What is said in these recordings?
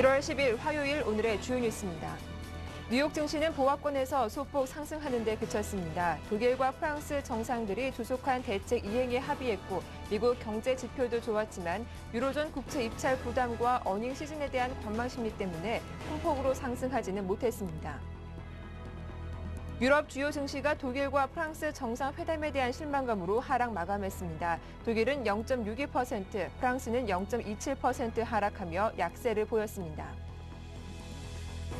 1월 10일 화요일 오늘의 주요 뉴스입니다. 뉴욕 증시는 보합권에서 소폭 상승하는 데 그쳤습니다. 독일과 프랑스 정상들이 조속한 대책 이행에 합의했고 미국 경제 지표도 좋았지만 유로존 국채 입찰 부담과 어닝 시즌에 대한 관망 심리 때문에 큰 폭으로 상승하지는 못했습니다. 유럽 주요 증시가 독일과 프랑스 정상회담에 대한 실망감으로 하락 마감했습니다. 독일은 0.62%, 프랑스는 0.27% 하락하며 약세를 보였습니다.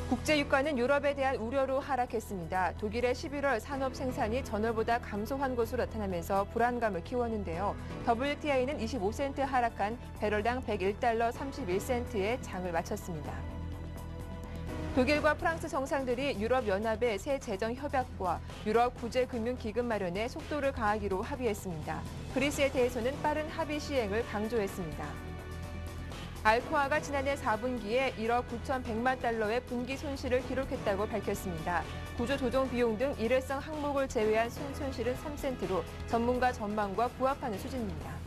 국제 유가는 유럽에 대한 우려로 하락했습니다. 독일의 11월 산업 생산이 전월보다 감소한 것으로 나타나면서 불안감을 키웠는데요. WTI는 25센트 하락한 배럴당 101달러 31센트에 장을 마쳤습니다. 독일과 프랑스 정상들이 유럽연합의 새 재정 협약과 유럽 구제금융기금 마련에 속도를 가하기로 합의했습니다. 그리스에 대해서는 빠른 합의 시행을 강조했습니다. 알코아가 지난해 4분기에 1억 9,100만 달러의 분기 손실을 기록했다고 밝혔습니다. 구조조정 비용 등 일회성 항목을 제외한 순손실은 3센트로 전문가 전망과 부합하는 수준입니다.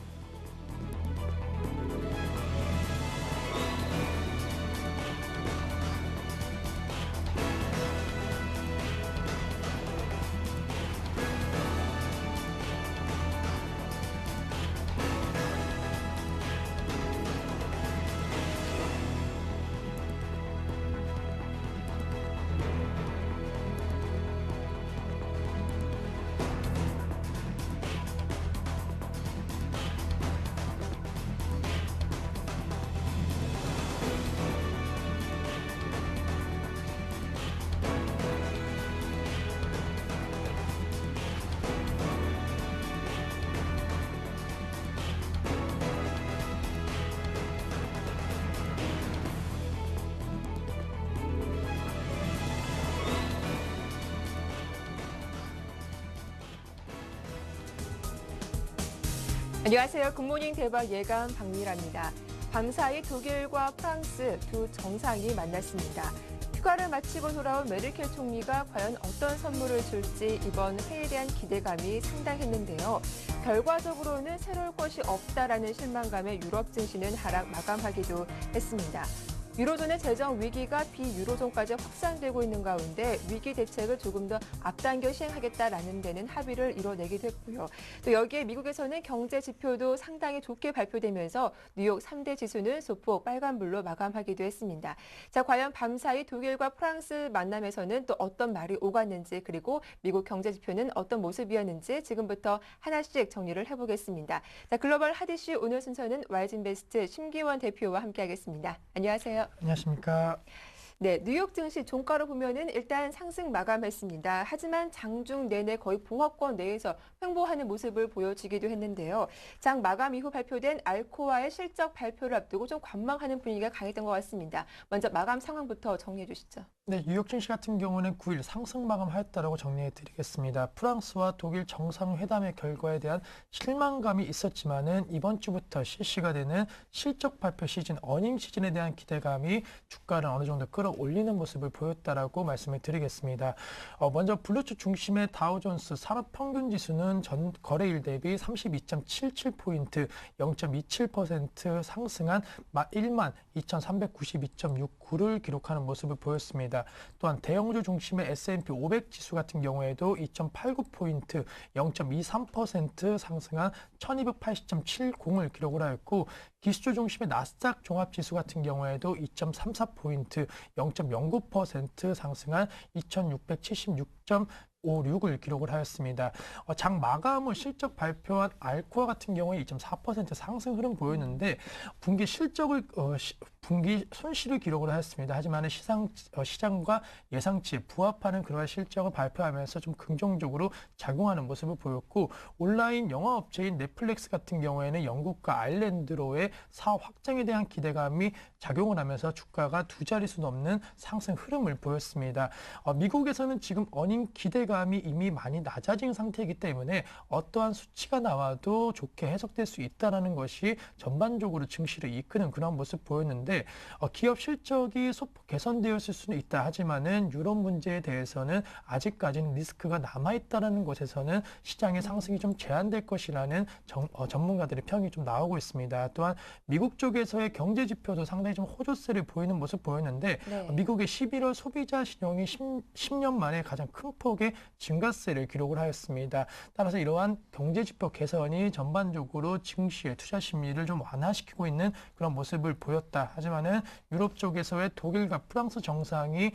안녕하세요. 굿모닝 대박 예감 박미라입니다. 밤사이 독일과 프랑스 두 정상이 만났습니다. 휴가를 마치고 돌아온 메르켈 총리가 과연 어떤 선물을 줄지 이번 회의에 대한 기대감이 상당했는데요. 결과적으로는 새로울 것이 없다라는 실망감에 유럽 증시는 하락 마감하기도 했습니다. 유로존의 재정 위기가 비유로존까지 확산되고 있는 가운데 위기 대책을 조금 더 앞당겨 시행하겠다라는 데는 합의를 이뤄내기도 했고요. 또 여기에 미국에서는 경제 지표도 상당히 좋게 발표되면서 뉴욕 3대 지수는 소폭 빨간불로 마감하기도 했습니다. 자, 과연 밤사이 독일과 프랑스 만남에서는 또 어떤 말이 오갔는지 그리고 미국 경제 지표는 어떤 모습이었는지 지금부터 하나씩 정리를 해보겠습니다. 자, 글로벌 핫이슈 오늘 순서는 와이즈인베스트 심기원 대표와 함께하겠습니다. 안녕하세요. 안녕하십니까. 네, 뉴욕 증시 종가로 보면은 일단 상승 마감했습니다. 하지만 장중 내내 거의 보합권 내에서 횡보하는 모습을 보여주기도 했는데요. 장 마감 이후 발표된 알코아의 실적 발표를 앞두고 좀 관망하는 분위기가 강했던 것 같습니다. 먼저 마감 상황부터 정리해 주시죠. 네, 뉴욕 증시 같은 경우는 9일 상승 마감하였다라고 정리해 드리겠습니다. 프랑스와 독일 정상회담의 결과에 대한 실망감이 있었지만은 이번 주부터 실시가 되는 실적 발표 시즌, 어닝 시즌에 대한 기대감이 주가를 어느 정도 끌어올리는 모습을 보였다라고 말씀을 드리겠습니다. 먼저 블루칩 중심의 다우존스 산업평균지수는 전 거래일 대비 32.77포인트, 0.27% 상승한 12,392.69를 기록하는 모습을 보였습니다. 또한 대형주 중심의 S&P 500 지수 같은 경우에도 2.89포인트, 0.23% 상승한 1280.70을 기록을 하였고 기술주 중심의 나스닥 종합지수 같은 경우에도 2.34포인트, 0.09% 상승한 2676.56을 기록을 하였습니다. 장 마감 후 실적 발표한 알코아 같은 경우에 2.4% 상승 흐름 보였는데 분기 손실을 기록을 하였습니다. 하지만 시장과 예상치에 부합하는 그러한 실적을 발표하면서 좀 긍정적으로 작용하는 모습을 보였고 온라인 영화업체인 넷플릭스 같은 경우에는 영국과 아일랜드로의 사업 확장에 대한 기대감이 작용을 하면서 주가가 두 자릿수 넘는 상승 흐름을 보였습니다. 미국에서는 지금 어닝 기대감이 이미 많이 낮아진 상태이기 때문에 어떠한 수치가 나와도 좋게 해석될 수 있다는 것이 전반적으로 증시를 이끄는 그런 모습 보였는데 있는데 기업 실적이 소폭 개선되었을 수는 있다 하지만은 유럽 문제에 대해서는 아직까지는 리스크가 남아있다는 것에서는 시장의 상승이 좀 제한될 것이라는 전문가들의 평이 좀 나오고 있습니다. 또한 미국 쪽에서의 경제 지표도 상당히 좀 호조세를 보이는 모습 보였는데 네. 미국의 11월 소비자 신용이 10년 만에 가장 큰 폭의 증가세를 기록을 하였습니다. 따라서 이러한 경제 지표 개선이 전반적으로 증시의 투자 심리를 좀 완화시키고 있는 그런 모습을 보였다. 하지만은 유럽 쪽에서의 독일과 프랑스 정상이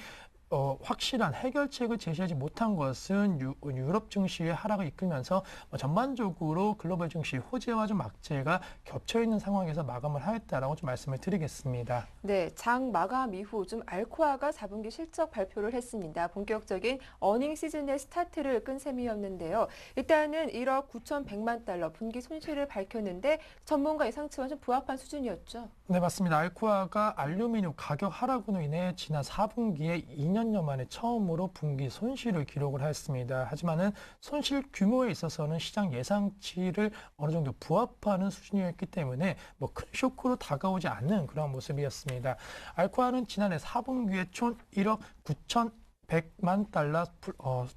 확실한 해결책을 제시하지 못한 것은 유럽 증시의 하락을 이끌면서 전반적으로 글로벌 증시 호재와 좀 악재가 겹쳐 있는 상황에서 마감을 하였다라고 좀 말씀을 드리겠습니다. 네, 장 마감 이후 좀 알코아가 4분기 실적 발표를 했습니다. 본격적인 어닝 시즌의 스타트를 끈 셈이었는데요. 일단은 1억 9,100만 달러 분기 손실을 밝혔는데 전문가 예상치와 좀 부합한 수준이었죠. 네, 맞습니다. 알코아가 알루미늄 가격 하락으로 인해 지난 4분기에 2년여 만에 처음으로 분기 손실을 기록을 하였습니다. 하지만은 손실 규모에 있어서는 시장 예상치를 어느 정도 부합하는 수준이었기 때문에 큰 쇼크로 다가오지 않는 그런 모습이었습니다. 알코아는 지난해 4분기에 총 1억 9,100만 달러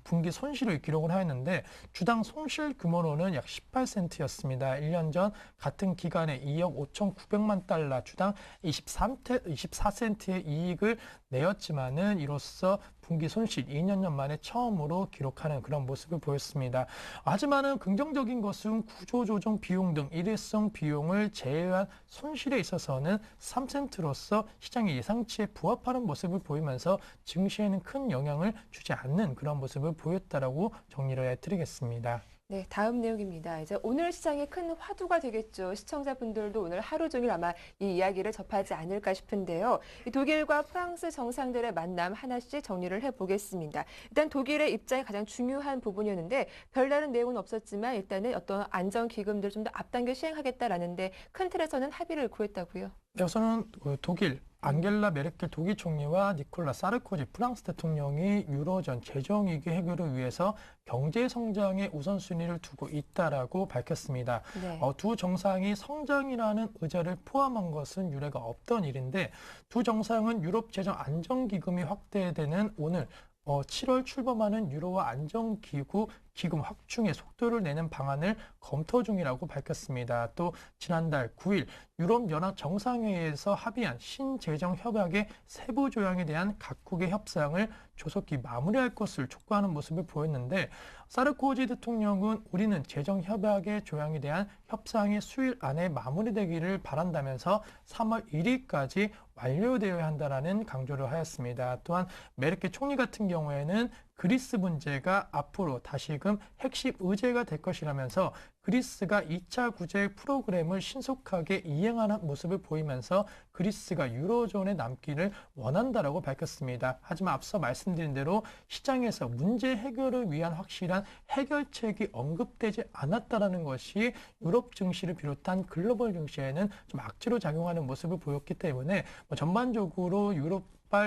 분기 손실을 기록을 하였는데 주당 손실 규모로는 약 18센트였습니다. 1년 전 같은 기간에 2억 5,900만 달러 주당 24센트의 이익을 내었지만은 이로써 분기 손실 2년 만에 처음으로 기록하는 그런 모습을 보였습니다. 하지만은 긍정적인 것은 구조조정 비용 등 일회성 비용을 제외한 손실에 있어서는 3센트로서 시장의 예상치에 부합하는 모습을 보이면서 증시에는 큰 영향을 주지 않는 그런 모습을 보였다라고 정리를 해드리겠습니다. 네, 다음 내용입니다. 이제 오늘 시장에 큰 화두가 되겠죠. 시청자분들도 오늘 하루 종일 아마 이 이야기를 접하지 않을까 싶은데요. 이 독일과 프랑스 정상들의 만남 하나씩 정리를 해보겠습니다. 일단 독일의 입장이 가장 중요한 부분이었는데 별다른 내용은 없었지만 일단은 어떤 안전기금들을 좀 더 앞당겨 시행하겠다라는데 큰 틀에서는 합의를 구했다고요. 네, 우선은 독일 앙겔라 메르켈 독일 총리와 니콜라 사르코지 프랑스 대통령이 유로존 재정위기 해결을 위해서 경제 성장에 우선순위를 두고 있다라고 밝혔습니다. 네. 두 정상이 성장이라는 의제를 포함한 것은 유례가 없던 일인데 두 정상은 유럽 재정 안정기금이 확대되는 오늘 7월 출범하는 유로화 안정기구 기금 확충의 속도를 내는 방안을 검토 중이라고 밝혔습니다. 또 지난달 9일 유럽연합 정상회의에서 합의한 신재정 협약의 세부 조항에 대한 각국의 협상을 조속히 마무리할 것을 촉구하는 모습을 보였는데 사르코지 대통령은 우리는 재정 협약의 조항에 대한 협상이 수일 안에 마무리되기를 바란다면서 3월 1일까지 완료되어야 한다라는 강조를 하였습니다. 또한 메르켈 총리 같은 경우에는 그리스 문제가 앞으로 다시금 핵심 의제가 될 것이라면서 그리스가 2차 구제 프로그램을 신속하게 이행하는 모습을 보이면서 그리스가 유로존에 남기를 원한다라고 밝혔습니다. 하지만 앞서 말씀드린 대로 시장에서 문제 해결을 위한 확실한 해결책이 언급되지 않았다라는 것이 유럽 증시를 비롯한 글로벌 증시에는 좀 악재로 작용하는 모습을 보였기 때문에 전반적으로 유럽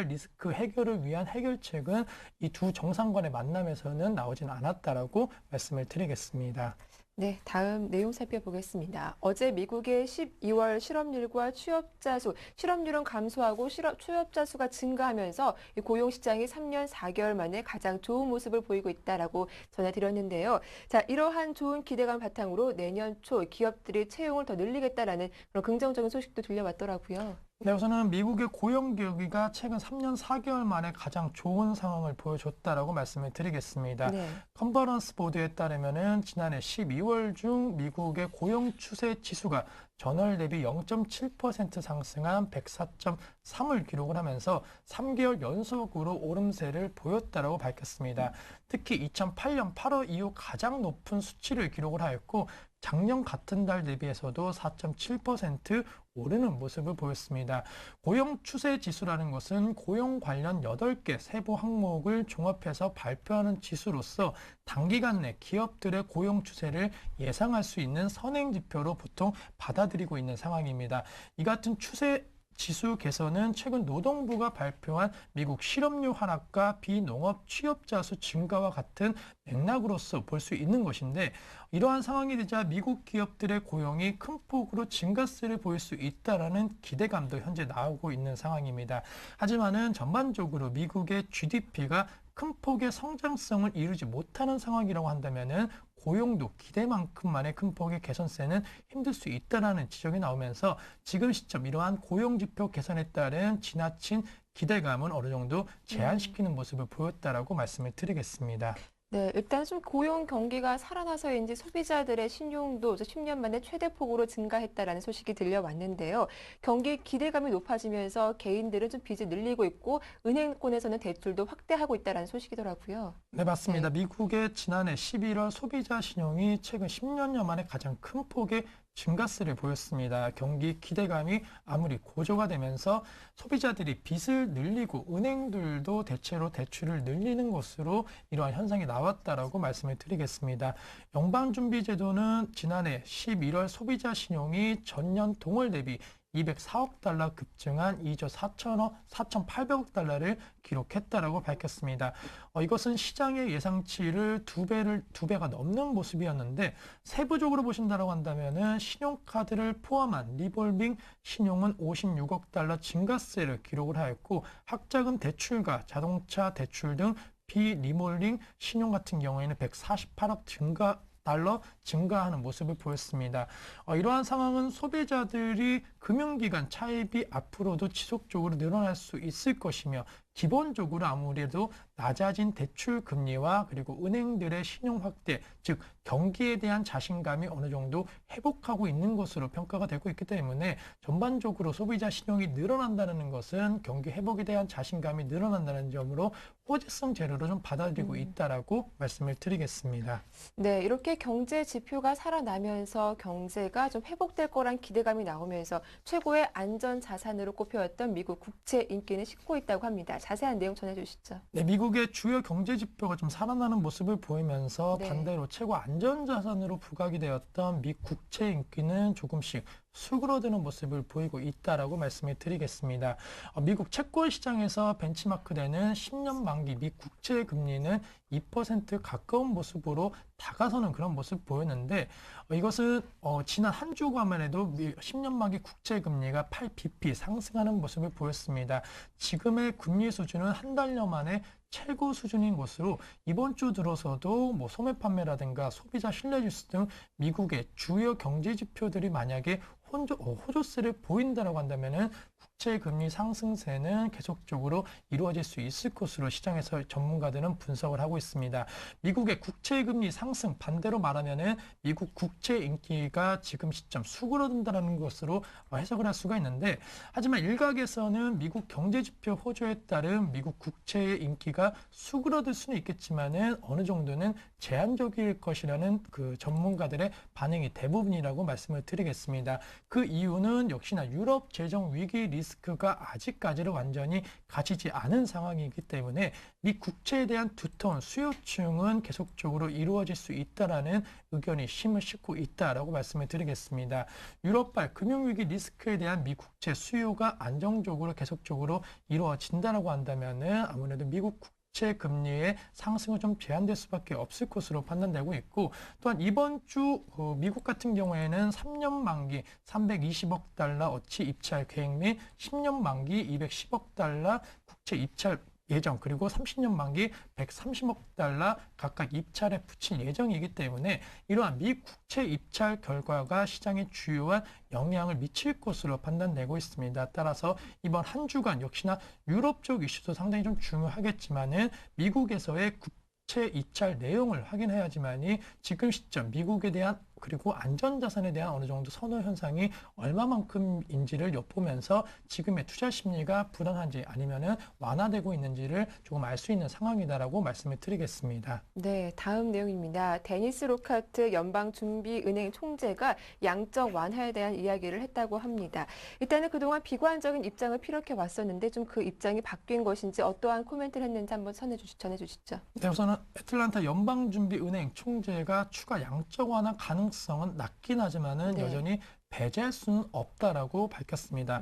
리스크 해결을 위한 해결책은 이 두 정상 간의 만남에서는 나오진 않았다라고 말씀을 드리겠습니다. 네, 다음 내용 살펴보겠습니다. 어제 미국의 12월 실업률과 취업자 수, 실업률은 감소하고 취업자 수가 증가하면서 고용시장이 3년 4개월 만에 가장 좋은 모습을 보이고 있다라고 전해드렸는데요. 자, 이러한 좋은 기대감 바탕으로 내년 초 기업들이 채용을 더 늘리겠다라는 그런 긍정적인 소식도 들려왔더라고요. 네, 우선은 미국의 고용 경기가 최근 3년 4개월 만에 가장 좋은 상황을 보여줬다라고 말씀을 드리겠습니다. 네. 컨퍼런스 보드에 따르면은 지난해 12월 중 미국의 고용 추세 지수가 전월 대비 0.7% 상승한 104.3을 기록을 하면서 3개월 연속으로 오름세를 보였다라고 밝혔습니다. 특히 2008년 8월 이후 가장 높은 수치를 기록을 하였고 작년 같은 달 대비해서도 4.7% 오르는 모습을 보였습니다. 고용 추세 지수라는 것은 고용 관련 8개 세부 항목을 종합해서 발표하는 지수로서 단기간 내 기업들의 고용 추세를 예상할 수 있는 선행 지표로 보통 받아들이고 있는 상황입니다. 이 같은 추세 지수 개선은 최근 노동부가 발표한 미국 실업률 하락과 비농업 취업자 수 증가와 같은 맥락으로서 볼 수 있는 것인데 이러한 상황이 되자 미국 기업들의 고용이 큰 폭으로 증가세를 보일 수 있다라는 기대감도 현재 나오고 있는 상황입니다. 하지만은 전반적으로 미국의 GDP가 큰 폭의 성장성을 이루지 못하는 상황이라고 한다면은 고용도 기대만큼만의 큰 폭의 개선세는 힘들 수 있다라는 지적이 나오면서 지금 시점 이러한 고용 지표 개선에 따른 지나친 기대감은 어느 정도 제한시키는 모습을 보였다라고 말씀을 드리겠습니다. 네, 일단 좀 고용 경기가 살아나서인지 소비자들의 신용도 10년 만에 최대폭으로 증가했다라는 소식이 들려왔는데요. 경기 기대감이 높아지면서 개인들은 좀 빚을 늘리고 있고 은행권에서는 대출도 확대하고 있다라는 소식이더라고요. 네, 맞습니다. 네. 미국의 지난해 11월 소비자 신용이 최근 10년여 만에 가장 큰 폭의 증가세를 보였습니다. 경기 기대감이 아무리 고조가 되면서 소비자들이 빚을 늘리고 은행들도 대체로 대출을 늘리는 것으로 이러한 현상이 나왔다라고 말씀을 드리겠습니다. 연방준비제도는 지난해 11월 소비자 신용이 전년 동월 대비 204억 달러 급증한 2조 4,800억 달러를 기록했다라고 밝혔습니다. 이것은 시장의 예상치를 두 배가 넘는 모습이었는데 세부적으로 보신다고 한다면은 신용카드를 포함한 리볼빙 신용은 56억 달러 증가세를 기록을 하였고 학자금 대출과 자동차 대출 등 비리몰링 신용 같은 경우에는 148억 달러 증가하는 모습을 보였습니다. 이러한 상황은 소비자들이 금융기관 차입이 앞으로도 지속적으로 늘어날 수 있을 것이며 기본적으로 아무래도 낮아진 대출 금리와 그리고 은행들의 신용 확대, 즉 경기에 대한 자신감이 어느 정도 회복하고 있는 것으로 평가가 되고 있기 때문에 전반적으로 소비자 신용이 늘어난다는 것은 경기 회복에 대한 자신감이 늘어난다는 점으로 호재성 재료로 좀 받아들이고 있다라고 말씀을 드리겠습니다. 네, 이렇게 경제 지표가 살아나면서 경제가 좀 회복될 거란 기대감이 나오면서 최고의 안전 자산으로 꼽혀왔던 미국 국채 인기는 식고 있다고 합니다. 자세한 내용 전해주시죠. 네, 미국의 주요 경제 지표가 좀 살아나는 모습을 보이면서 네. 반대로 최고 안전자산으로 부각이 되었던 미 국채 인기는 조금씩 수그러드는 모습을 보이고 있다라고 말씀을 드리겠습니다. 미국 채권 시장에서 벤치마크되는 10년 만기 미 국채 금리는 2% 가까운 모습으로 다가서는 그런 모습 보였는데 이것은 지난 한 주간만 해도 10년 만기 국채 금리가 8bp 상승하는 모습을 보였습니다. 지금의 금리 수준은 한 달여 만에 최고 수준인 것으로 이번 주 들어서도 소매 판매라든가 소비자 신뢰 지수 등 미국의 주요 경제 지표들이 만약에 호조세를 보인다라고 한다면은 국채 금리 상승세는 계속적으로 이루어질 수 있을 것으로 시장에서 전문가들은 분석을 하고 있습니다. 미국의 국채 금리 상승 반대로 말하면은 미국 국채 인기가 지금 시점 수그러든다는 것으로 해석을 할 수가 있는데 하지만 일각에서는 미국 경제 지표 호조에 따른 미국 국채의 인기가 수그러들 수는 있겠지만은 어느 정도는 제한적일 것이라는 그 전문가들의 반응이 대부분이라고 말씀을 드리겠습니다. 그 이유는 역시나 유럽 재정 위기 리스크가 아직까지는 완전히 가지지 않은 상황이기 때문에 미 국채에 대한 두터운 수요층은 계속적으로 이루어질 수 있다라는 의견이 힘을 싣고 있다라고 말씀을 드리겠습니다. 유럽발 금융위기 리스크에 대한 미 국채 수요가 안정적으로 계속적으로 이루어진다라고 한다면은 아무래도 미국 국채 금리의 상승은 좀 제한될 수밖에 없을 것으로 판단되고 있고 또한 이번 주 미국 같은 경우에는 3년 만기 320억 달러 어치 입찰 계획 및 10년 만기 210억 달러 국채 입찰 예정 그리고 30년 만기 130억 달러 각각 입찰에 붙일 예정이기 때문에 이러한 미 국채 입찰 결과가 시장에 주요한 영향을 미칠 것으로 판단되고 있습니다. 따라서 이번 한 주간 역시나 유럽 쪽 이슈도 상당히 좀 중요하겠지만은 미국에서의 국채 입찰 내용을 확인해야지만이 지금 시점 미국에 대한 그리고 안전자산에 대한 어느 정도 선호 현상이 얼마만큼인지를 엿보면서 지금의 투자 심리가 불안한지 아니면은 완화되고 있는지를 조금 알 수 있는 상황이다라고 말씀을 드리겠습니다. 네, 다음 내용입니다. 데니스 로카트 연방준비은행 총재가 양적 완화에 대한 이야기를 했다고 합니다. 일단은 그동안 비관적인 입장을 피력해 왔었는데 좀 그 입장이 바뀐 것인지 어떠한 코멘트를 했는지 한번 전해주시죠. 네, 우선은 애틀란타 연방준비은행 총재가 추가 양적 완화 가능성은 낮긴 하지만은 네. 여전히 배제할 수는 없다라고 밝혔습니다.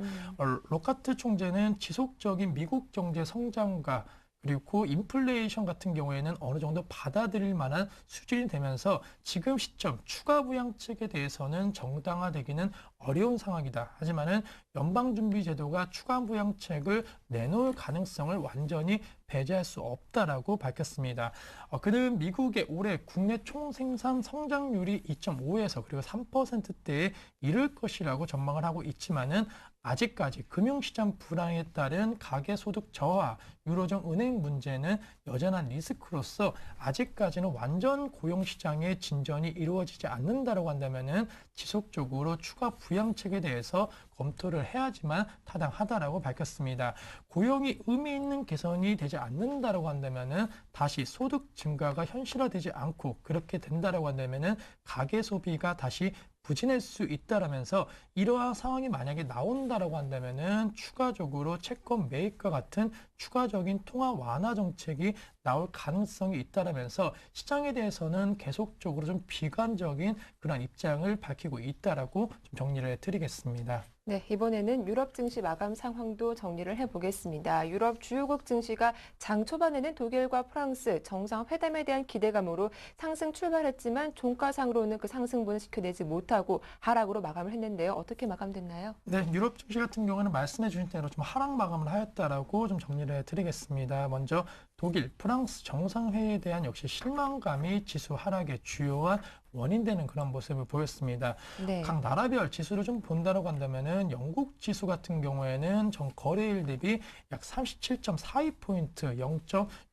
로카트 총재는 지속적인 미국 경제 성장과 그리고 인플레이션 같은 경우에는 어느 정도 받아들일 만한 수준이 되면서 지금 시점 추가 부양책에 대해서는 정당화되기는 어려운 상황이다. 하지만은 연방준비제도가 추가 부양책을 내놓을 가능성을 완전히 배제할 수 없다라고 밝혔습니다. 그는 미국의 올해 국내 총생산 성장률이 2.5에서 그리고 3%대에 이를 것이라고 전망을 하고 있지만은 아직까지 금융시장 불황에 따른 가계소득 저하, 유로존 은행 문제는 여전한 리스크로서 아직까지는 완전 고용시장의 진전이 이루어지지 않는다고 한다면은 지속적으로 추가 부양책에 대해서 검토를 해야지만 타당하다라고 밝혔습니다. 고용이 의미 있는 개선이 되지 않는다라고 한다면은 다시 소득 증가가 현실화되지 않고 그렇게 된다라고 한다면은 가계 소비가 다시 부진할 수 있다라면서 이러한 상황이 만약에 나온다라고 한다면은 추가적으로 채권 매입과 같은 추가적인 통화 완화 정책이 나올 가능성이 있다라면서 시장에 대해서는 계속적으로 좀 비관적인 그런 입장을 밝히고 있다라고 좀 정리를 해드리겠습니다. 네, 이번에는 유럽 증시 마감 상황도 정리를 해보겠습니다. 유럽 주요국 증시가 장 초반에는 독일과 프랑스 정상회담에 대한 기대감으로 상승 출발했지만 종가상으로는 그 상승분을 지켜내지 못하고 하락으로 마감을 했는데요. 어떻게 마감됐나요? 네, 유럽 증시 같은 경우는 말씀해 주신 대로 좀 하락 마감을 하였다라고 좀 정리를 해드리겠습니다. 먼저 독일, 프랑스 정상회의에 대한 역시 실망감이 지수 하락의 주요한 원인되는 그런 모습을 보였습니다. 네. 각 나라별 지수를 좀 본다고 한다면은 영국 지수 같은 경우에는 전 거래일 대비 약 37.42포인트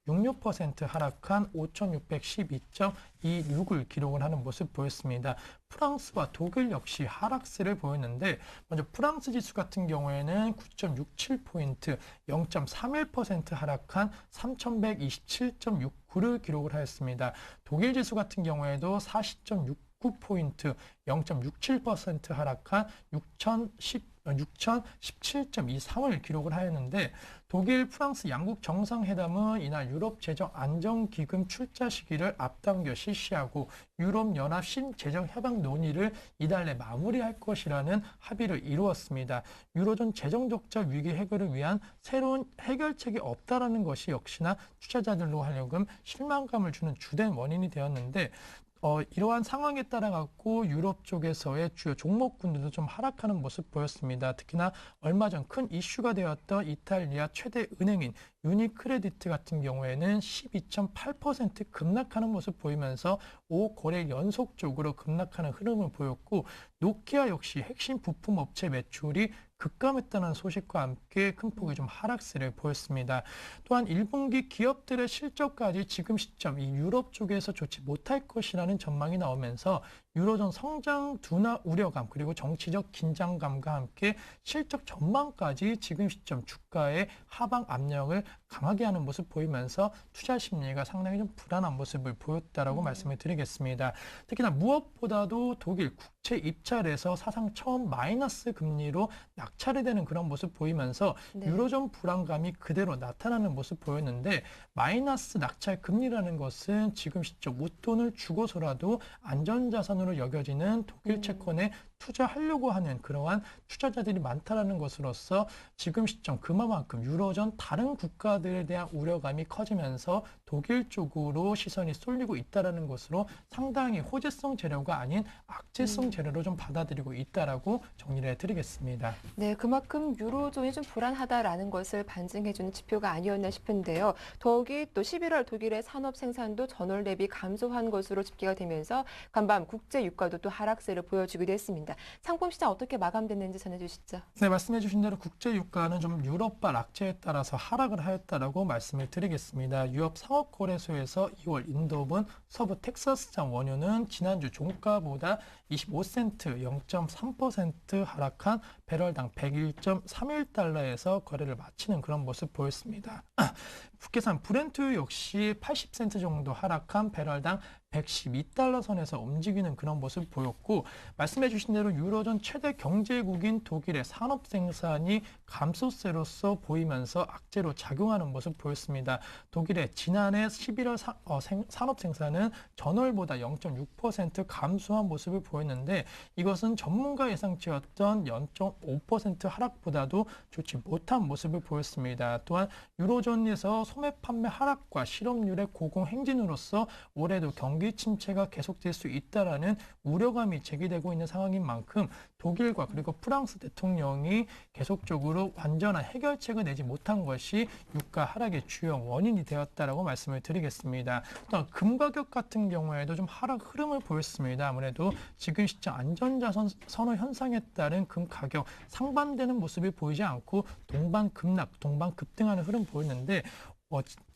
0.66% 하락한 5,612.26을 기록을 하는 모습 보였습니다. 프랑스와 독일 역시 하락세를 보였는데 먼저 프랑스 지수 같은 경우에는 9.67포인트 0.31% 하락한 3,127.69를 기록을 하였습니다. 독일 지수 같은 경우에도 40.69포인트 0.67% 하락한 6,017.23을 기록을 하였는데 독일, 프랑스 양국 정상회담은 이날 유럽 재정 안정기금 출자 시기를 앞당겨 실시하고 유럽연합 신재정 협약 논의를 이달 내 마무리할 것이라는 합의를 이루었습니다. 유로존 재정 적자 위기 해결을 위한 새로운 해결책이 없다라는 것이 역시나 투자자들로 하여금 실망감을 주는 주된 원인이 되었는데 이러한 상황에 따라 갖고 유럽 쪽에서의 주요 종목군들도 좀 하락하는 모습 보였습니다. 특히나 얼마 전 큰 이슈가 되었던 이탈리아 최대 은행인 유니크레디트 같은 경우에는 12.8% 급락하는 모습 보이면서 5거래 연속적으로 급락하는 흐름을 보였고 노키아 역시 핵심 부품 업체 매출이 급감했다는 소식과 함께 큰 폭의 좀 하락세를 보였습니다. 또한 1분기 기업들의 실적까지 지금 시점 이 유럽 쪽에서 좋지 못할 것이라는 전망이 나오면서 유로존 성장 둔화 우려감 그리고 정치적 긴장감과 함께 실적 전망까지 지금 시점 주가의 하방 압력을 강하게 하는 모습 보이면서 투자 심리가 상당히 좀 불안한 모습을 보였다라고 말씀을 드리겠습니다. 특히나 무엇보다도 독일 국채 입찰에서 사상 처음 마이너스 금리로 낙찰이 되는 그런 모습 보이면서 네. 유로존 불안감이 그대로 나타나는 모습 보였는데 마이너스 낙찰 금리라는 것은 지금 시점 웃돈을 주고서라도 안전자산으로 여겨지는 독일 채권에 투자하려고 하는 그러한 투자자들이 많다라는 것으로서 지금 시점 그만큼 유로존 다른 국가들에 대한 우려감이 커지면서 독일 쪽으로 시선이 쏠리고 있다라는 것으로 상당히 호재성 재료가 아닌 악재성 재료로 좀 받아들이고 있다라고 정리를 해드리겠습니다. 네, 그만큼 유로존이 좀 불안하다라는 것을 반증해주는 지표가 아니었나 싶은데요. 더욱이 또 11월 독일의 산업 생산도 전월 대비 감소한 것으로 집계가 되면서 간밤 국제 유가도 또 하락세를 보여주기도 했습니다. 상품 시장 어떻게 마감됐는지 전해주시죠. 네, 말씀해 주신 대로 국제 유가는 좀 유럽발 악재에 따라서 하락을 하였다라고 말씀을 드리겠습니다. 유럽 상업거래소에서 2월 인도분 서부 텍사스산 원유는 지난주 종가보다 25센트 0.3% 하락한 배럴당 101.31달러에서 거래를 마치는 그런 모습 보였습니다. 북해산 브렌트 역시 80센트 정도 하락한 배럴당 112달러 선에서 움직이는 그런 모습을 보였고, 말씀해 주신 대로 유로존 최대 경제국인 독일의 산업 생산이 감소세로서 보이면서 악재로 작용하는 모습을 보였습니다. 독일의 지난해 11월 산업 생산은 전월보다 0.6% 감소한 모습을 보였는데, 이것은 전문가 예상치였던 0.5% 하락보다도 좋지 못한 모습을 보였습니다. 또한 유로존에서 소매 판매 하락과 실업률의 고공 행진으로서 올해도 경기 침체가 계속될 수 있다라는 우려감이 제기되고 있는 상황인 만큼 독일과 그리고 프랑스 대통령이 계속적으로 완전한 해결책을 내지 못한 것이 유가 하락의 주요 원인이 되었다라고 말씀을 드리겠습니다. 또한 금 가격 같은 경우에도 좀 하락 흐름을 보였습니다. 아무래도 지금 시점 안전자산 선호 현상에 따른 금 가격 상반되는 모습이 보이지 않고 동반 급락, 동반 급등하는 흐름 보였는데,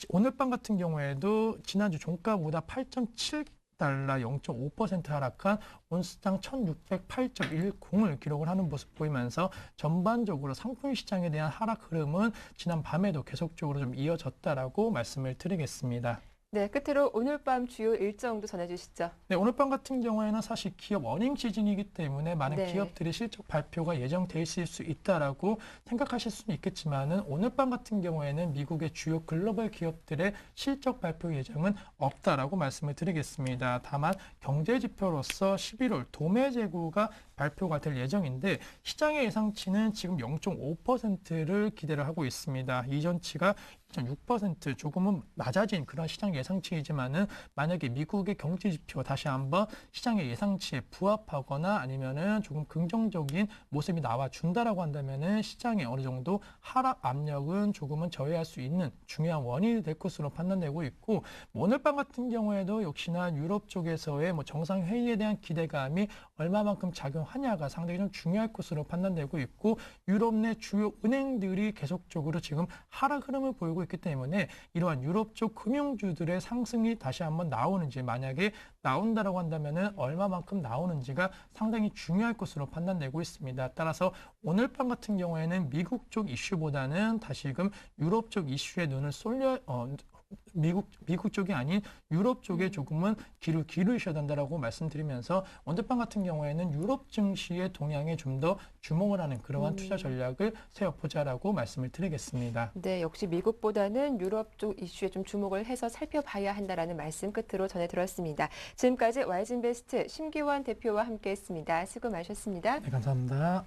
오늘 밤 같은 경우에도 지난주 종가보다 8.7달러 0.5% 하락한 온스당 1608.10을 기록을 하는 모습 보이면서 전반적으로 상품 시장에 대한 하락 흐름은 지난 밤에도 계속적으로 좀 이어졌다라고 말씀을 드리겠습니다. 네, 끝으로 오늘 밤 주요 일정도 전해주시죠. 네, 오늘 밤 같은 경우에는 사실 기업 어닝 시즌이기 때문에 많은 네. 기업들이 실적 발표가 예정돼 있을 수 있다라고 생각하실 수는 있겠지만은, 오늘 밤 같은 경우에는 미국의 주요 글로벌 기업들의 실적 발표 예정은 없다라고 말씀을 드리겠습니다. 다만 경제 지표로서 11월 도매 재고가 발표가 될 예정인데, 시장의 예상치는 지금 0.5%를 기대를 하고 있습니다. 이전치가 2.6% 조금은 낮아진 그런 시장 예상치이지만은, 만약에 미국의 경제 지표가 다시 한번 시장의 예상치에 부합하거나 아니면은 조금 긍정적인 모습이 나와 준다라고 한다면은 시장의 어느 정도 하락 압력은 조금은 저해할 수 있는 중요한 원인이 될 것으로 판단되고 있고, 오늘 밤 같은 경우에도 역시나 유럽 쪽에서의 정상회의에 대한 기대감이 얼마만큼 작용하냐가 상당히 좀 중요할 것으로 판단되고 있고, 유럽 내 주요 은행들이 계속적으로 지금 하락 흐름을 보이고 있기 때문에 이러한 유럽 쪽 금융주들의 상승이 다시 한번 나오는지, 만약에 나온다라고 한다면은 얼마만큼 나오는지가 상당히 중요할 것으로 판단되고 있습니다. 따라서 오늘 밤 같은 경우에는 미국 쪽 이슈보다는 다시금 유럽 쪽 이슈에 눈을 미국 쪽이 아닌 유럽 쪽에 조금은 귀를 기울이셔야 된다라고 말씀드리면서, 오늘 밤 같은 경우에는 유럽 증시의 동향에 좀 더 주목을 하는 그러한 투자 전략을 세워보자라고 말씀을 드리겠습니다. 네, 역시 미국보다는 유럽 쪽 이슈에 좀 주목을 해서 살펴봐야 한다라는 말씀 끝으로 전해 들었습니다. 지금까지 와이즈인베스트 심기원 대표와 함께했습니다. 수고 많으셨습니다. 네, 감사합니다.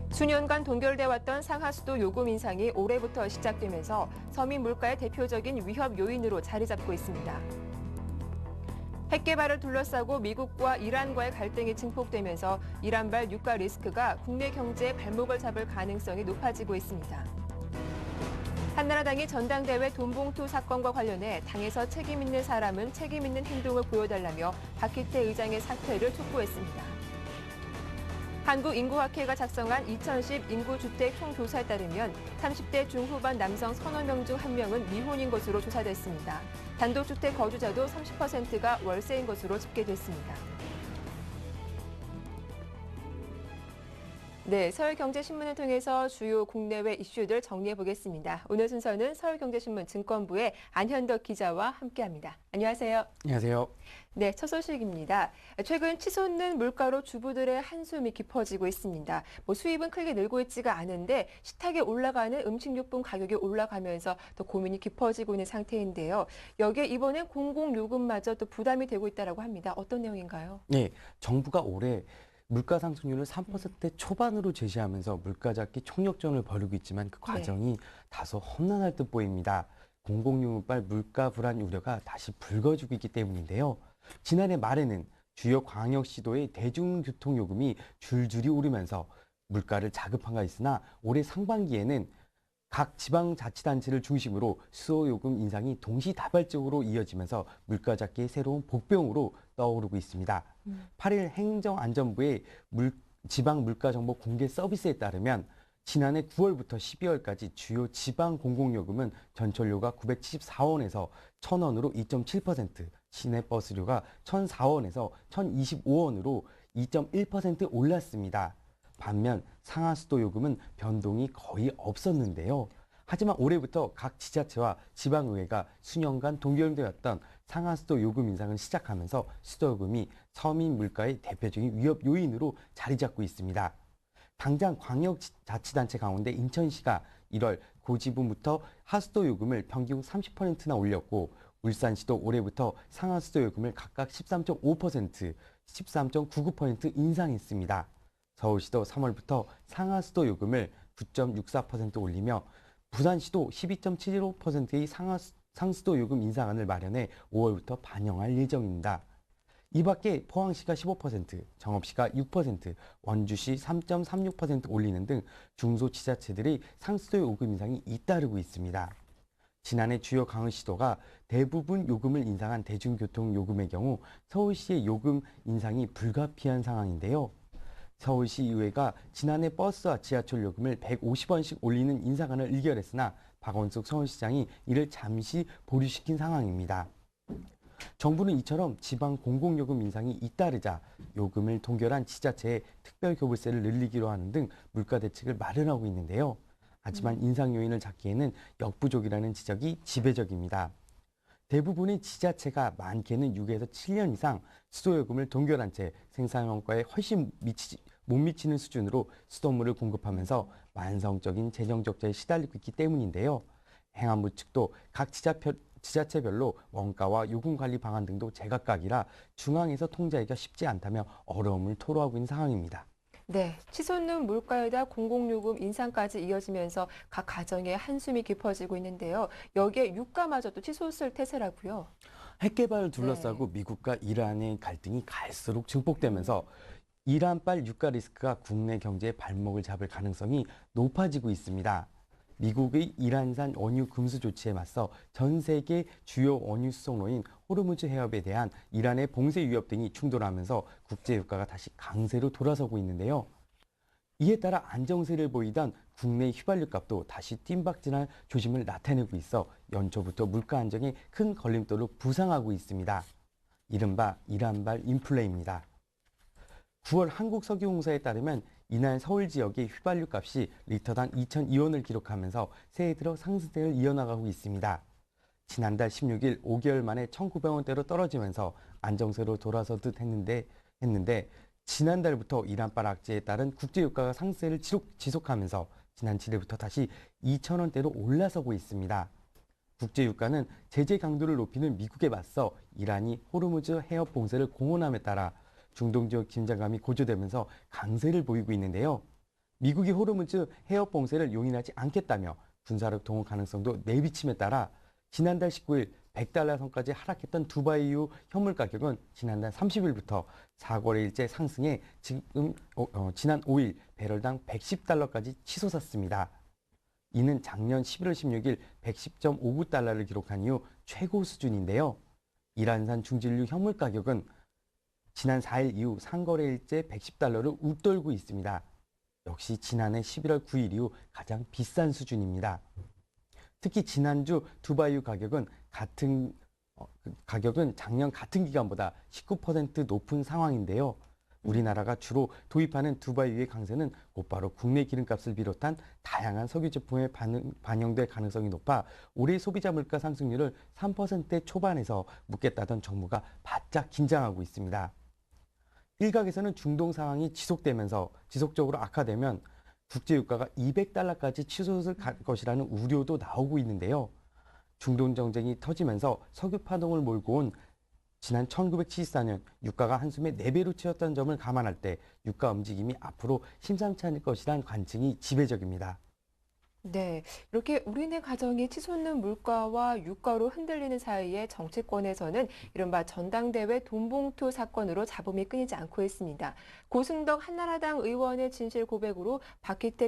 수년간 동결돼 왔던 상하수도 요금 인상이 올해부터 시작되면서 서민 물가의 대표적인 위협 요인으로 자리 잡고 있습니다. 핵 개발을 둘러싸고 미국과 이란과의 갈등이 증폭되면서 이란발 유가 리스크가 국내 경제에 발목을 잡을 가능성이 높아지고 있습니다. 한나라당이 전당대회 돈봉투 사건과 관련해 당에서 책임 있는 사람은 책임 있는 행동을 보여달라며 박희태 의장의 사퇴를 촉구했습니다. 한국인구학회가 작성한 2010 인구주택 총조사에 따르면 30대 중후반 남성 서너 명 중 1명은 미혼인 것으로 조사됐습니다. 단독주택 거주자도 30%가 월세인 것으로 집계됐습니다. 네, 서울경제신문을 통해서 주요 국내외 이슈들 정리해 보겠습니다. 오늘 순서는 서울경제신문 증권부의 안현덕 기자와 함께합니다. 안녕하세요. 안녕하세요. 네, 첫 소식입니다. 최근 치솟는 물가로 주부들의 한숨이 깊어지고 있습니다. 수입은 크게 늘고 있지가 않은데 식탁에 올라가는 음식료품 가격이 올라가면서 더 고민이 깊어지고 있는 상태인데요. 여기에 이번엔 공공요금마저 또 부담이 되고 있다고 합니다. 어떤 내용인가요? 네, 정부가 올해 물가 상승률을 3% 초반으로 제시하면서 물가 잡기 총력전을 벌이고 있지만 그 과정이 다소 험난할 듯 보입니다. 공공요금발 물가 불안 우려가 다시 불거지고 있기 때문인데요. 지난해 말에는 주요 광역시도의 대중교통요금이 줄줄이 오르면서 물가를 자극한 바 있으나 올해 상반기에는 각 지방자치단체를 중심으로 수요요금 인상이 동시다발적으로 이어지면서 물가 잡기의 새로운 복병으로 떠오르고 있습니다. 8일 행정안전부의 지방 물가정보 공개 서비스에 따르면 지난해 9월부터 12월까지 주요 지방 공공요금은 전철료가 974원에서 1,000원으로 2.7%, 시내버스료가 1,004원에서 1,025원으로 2.1% 올랐습니다. 반면 상하수도 요금은 변동이 거의 없었는데요. 하지만 올해부터 각 지자체와 지방의회가 수년간 동결되었던 상하수도 요금 인상을 시작하면서 수도요금이 서민 물가의 대표적인 위협 요인으로 자리 잡고 있습니다. 당장 광역자치단체 가운데 인천시가 1월 고지분부터 하수도 요금을 평균 30%나 올렸고 울산시도 올해부터 상하수도 요금을 각각 13.5%, 13.99% 인상했습니다. 서울시도 3월부터 상하수도 요금을 9.64% 올리며 부산시도 12.75%의 상수도 요금 인상안을 마련해 5월부터 반영할 예정입니다. 이 밖에 포항시가 15%, 정읍시가 6%, 원주시 3.36% 올리는 등 중소지자체들의 상수도 요금 인상이 잇따르고 있습니다. 지난해 주요 강의시도가 대부분 요금을 인상한 대중교통 요금의 경우 서울시의 요금 인상이 불가피한 상황인데요. 서울시의회가 지난해 버스와 지하철 요금을 150원씩 올리는 인상안을 의결했으나 박원숙 서울시장이 이를 잠시 보류시킨 상황입니다. 정부는 이처럼 지방 공공요금 인상이 잇따르자 요금을 동결한 지자체에 특별교부세를 늘리기로 하는 등 물가 대책을 마련하고 있는데요. 하지만 인상 요인을 찾기에는 역부족이라는 지적이 지배적입니다. 대부분의 지자체가 많게는 6에서 7년 이상 수도요금을 동결한 채 생산원가에 훨씬 못 미치는 수준으로 수돗물을 공급하면서 만성적인 재정 적자에 시달리고 있기 때문인데요. 행안부 측도 각 지자체별로 원가와 요금 관리 방안 등도 제각각이라 중앙에서 통제하기가 쉽지 않다며 어려움을 토로하고 있는 상황입니다. 네, 치솟는 물가에다 공공요금 인상까지 이어지면서 각 가정의 한숨이 깊어지고 있는데요. 여기에 유가마저도 치솟을 태세라고요. 핵개발을 둘러싸고 미국과 이란의 갈등이 갈수록 증폭되면서 이란발 유가 리스크가 국내 경제의 발목을 잡을 가능성이 높아지고 있습니다. 미국의 이란산 원유 금수 조치에 맞서 전 세계 주요 원유 수송로인 호르무즈 해협에 대한 이란의 봉쇄 위협 등이 충돌하면서 국제 유가가 다시 강세로 돌아서고 있는데요. 이에 따라 안정세를 보이던 국내 휘발유 값도 다시 뜀박질할 조짐을 나타내고 있어 연초부터 물가 안정에 큰 걸림돌로 부상하고 있습니다. 이른바 이란발 인플레입니다. 9월 한국석유공사에 따르면 이날 서울 지역의 휘발유 값이 리터당 2,002원을 기록하면서 새해 들어 상승세를 이어나가고 있습니다. 지난달 16일 5개월 만에 1,900원대로 떨어지면서 안정세로 돌아서듯 했는데 지난달부터 이란발 악재에 따른 국제유가가 상승세를 지속하면서 지난 7일부터 다시 2,000원대로 올라서고 있습니다. 국제유가는 제재 강도를 높이는 미국에 맞서 이란이 호르무즈 해협 봉쇄를 공언함에 따라 중동 지역 긴장감이 고조되면서 강세를 보이고 있는데요. 미국이 호르무즈 해협 봉쇄를 용인하지 않겠다며 군사력 동원 가능성도 내비침에 따라 지난달 19일 100달러 선까지 하락했던 두바이유 현물 가격은 지난달 30일부터 4거래일째 상승해 지난 5일 배럴당 110달러까지 치솟았습니다. 이는 작년 11월 16일 110.59달러를 기록한 이후 최고 수준인데요. 이란산 중진류 현물 가격은 지난 4일 이후 상거래일제 110달러를 웃돌고 있습니다. 역시 지난해 11월 9일 이후 가장 비싼 수준입니다. 특히 지난주 두바이유 가격은 작년 같은 기간보다 19% 높은 상황인데요. 우리나라가 주로 도입하는 두바이유의 강세는 곧바로 국내 기름값을 비롯한 다양한 석유 제품에 반영될 가능성이 높아 올해 소비자 물가 상승률을 3% 초반에서 묻겠다던 정부가 바짝 긴장하고 있습니다. 일각에서는 중동 상황이 지속적으로 악화되면 국제유가가 200달러까지 치솟을 것이라는 우려도 나오고 있는데요. 중동 정쟁이 터지면서 석유 파동을 몰고 온 지난 1974년 유가가 한숨에 4배로 치렀던 점을 감안할 때 유가 움직임이 앞으로 심상치 않을 것이란 관측이 지배적입니다. 네, 이렇게 우리네 가정이 치솟는 물가와 유가로 흔들리는 사이에 정치권에서는 이른바 전당대회 돈봉투 사건으로 잡음이 끊이지 않고 있습니다. 고승덕 한나라당 의원의 진실 고백으로 박기태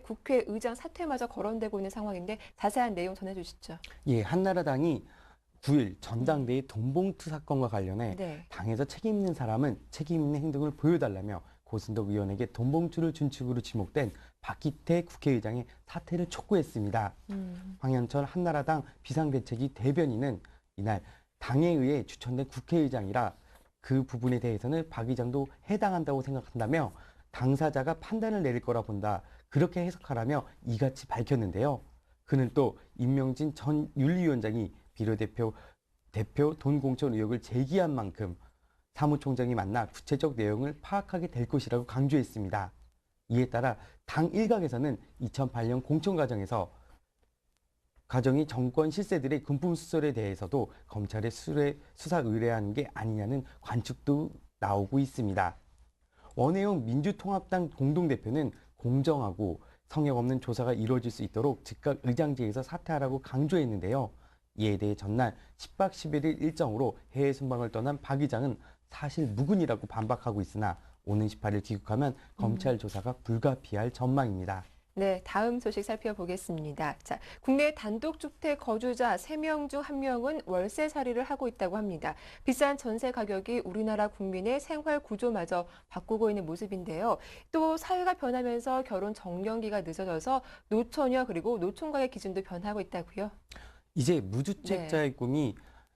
국회의장 사퇴마저 거론되고 있는 상황인데 자세한 내용 전해주시죠. 예, 한나라당이 9일 전당대회 돈봉투 사건과 관련해 네. 당에서 책임 있는 사람은 책임 있는 행동을 보여달라며 고승덕 의원에게 돈봉투를 준 측으로 지목된 박기태 국회의장의 사퇴를 촉구했습니다. 황현철 한나라당 비상대책위 대변인은 이날 당에 의해 추천된 국회의장이라 그 부분에 대해서는 박 의장도 해당한다고 생각한다며 당사자가 판단을 내릴 거라 본다. 그렇게 해석하라며 이같이 밝혔는데요. 그는 또 임명진 전 윤리위원장이 비례대표 돈 공천 의혹을 제기한 만큼 사무총장이 만나 구체적 내용을 파악하게 될 것이라고 강조했습니다. 이에 따라 당 일각에서는 2008년 공천 과정이 정권 실세들의 금품 수설에 대해서도 검찰에 수사 의뢰하는 게 아니냐는 관측도 나오고 있습니다. 원혜영 민주통합당 공동대표는 공정하고 성역 없는 조사가 이루어질 수 있도록 즉각 의장직에서 사퇴하라고 강조했는데요. 이에 대해 전날 10박 11일 일정으로 해외 순방을 떠난 박 의장은 사실 무근이라고 반박하고 있으나 오는 18일 귀국하면 검찰 조사가 불가피할 전망입니다. 네, 다음 소식 살펴보겠습니다. 자, 국내 단독주택 거주자 3명 중 1명은 월세살이를 하고 있다고 합니다. 비싼 전세 가격이 우리나라 국민의 생활 구조마저 바꾸고 있는 모습인데요. 또 사회가 변하면서 결혼 정년기가 늦어져서 노처녀 그리고 노총각의 기준도 변하고 있다고요. 이제 무주택자의 꿈이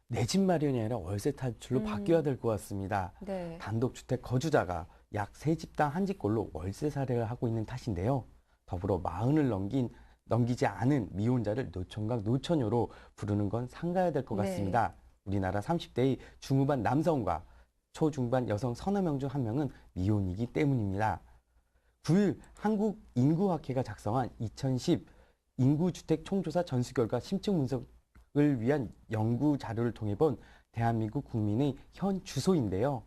내 집 마련이 아니라 월세 탈출로 바뀌어야 될 것 같습니다. 네. 단독주택 거주자가 약 3집당 1집꼴로 월세 살이를 하고 있는 탓인데요. 더불어 40을 넘기지 않은 미혼자를 노총각, 노처녀로 부르는 건 상가해야 될 것 같습니다. 우리나라 30대의 중후반 남성과 초중반 여성 서너 명 중 1명은 미혼이기 때문입니다. 9일 한국인구학회가 작성한 2010 인구주택 총조사 전수 결과 심층 분석을 위한 연구 자료를 통해 본 대한민국 국민의 현 주소인데요.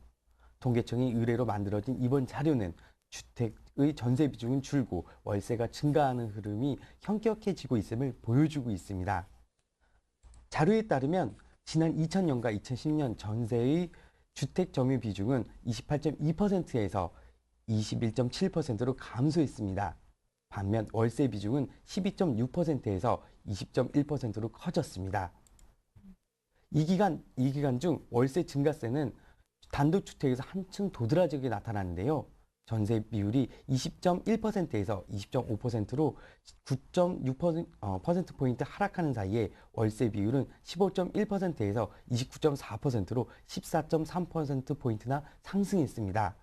통계청이 의뢰로 만들어진 이번 자료는 주택의 전세 비중은 줄고 월세가 증가하는 흐름이 현격해지고 있음을 보여주고 있습니다. 자료에 따르면 지난 2000년과 2010년 전세의 주택 점유 비중은 28.2%에서 21.7%로 감소했습니다. 반면 월세 비중은 12.6%에서 20.1%로 커졌습니다. 이 기간 중 월세 증가세는 단독주택에서 한층 도드라지게 나타나는데요. 전세 비율이 20.1%에서 20.5%로 9.6%포인트 하락하는 사이에 월세 비율은 15.1%에서 29.4%로 14.3%포인트나 상승했습니다.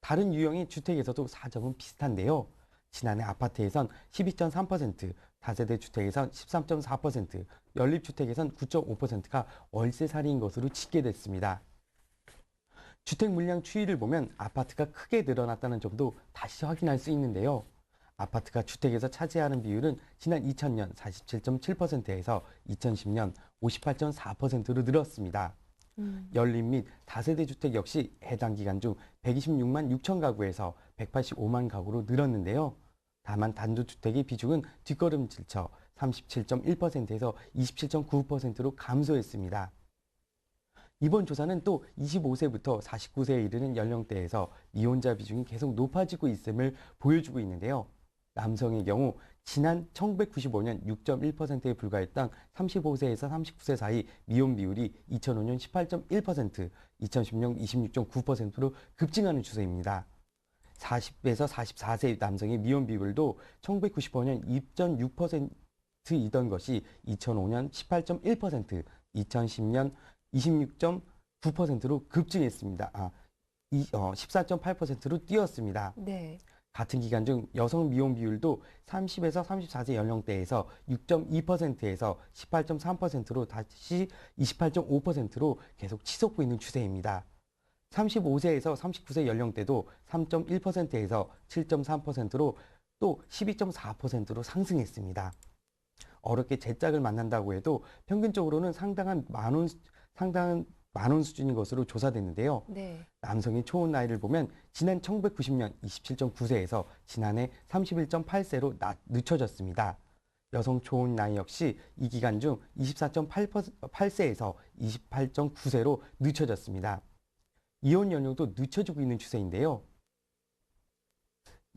다른 유형의 주택에서도 사정은 비슷한데요. 지난해 아파트에선 12.3%, 다세대 주택에선 13.4%, 연립주택에선 9.5%가 월세살이인 것으로 집계됐습니다. 주택 물량 추이를 보면 아파트가 크게 늘어났다는 점도 다시 확인할 수 있는데요. 아파트가 주택에서 차지하는 비율은 지난 2000년 47.7%에서 2010년 58.4%로 늘었습니다. 연립 및 다세대 주택 역시 해당 기간 중 126만 6천 가구에서 185만 가구로 늘었는데요. 다만 단독주택의 비중은 뒷걸음질쳐 37.1%에서 27.9%로 감소했습니다. 이번 조사는 또 25세부터 49세에 이르는 연령대에서 미혼자 비중이 계속 높아지고 있음을 보여주고 있는데요. 남성의 경우 지난 1995년 6.1%에 불과했던 35세에서 39세 사이 미혼 비율이 2005년 18.1%, 2010년 26.9%로 급증하는 추세입니다. 40에서 44세 남성의 미혼 비율도 1995년 2.6%이던 것이 2005년 18.1%, 2010년 26.9%로 급증했습니다. 14.8%로 뛰었습니다. 네. 같은 기간 중 여성 미혼 비율도 30에서 34세 연령대에서 6.2%에서 18.3%로 다시 28.5%로 계속 치솟고 있는 추세입니다. 35세에서 39세 연령대도 3.1%에서 7.3%로 또 12.4%로 상승했습니다. 어렵게 제 짝을 만난다고 해도 평균적으로는 상당한 만원 수준인 것으로 조사됐는데요. 네. 남성의 초혼 나이를 보면 지난 1990년 27.9세에서 지난해 31.8세로 늦춰졌습니다. 여성 초혼 나이 역시 이 기간 중 24.8세에서 28.9세로 늦춰졌습니다. 이혼 연령도 늦춰지고 있는 추세인데요.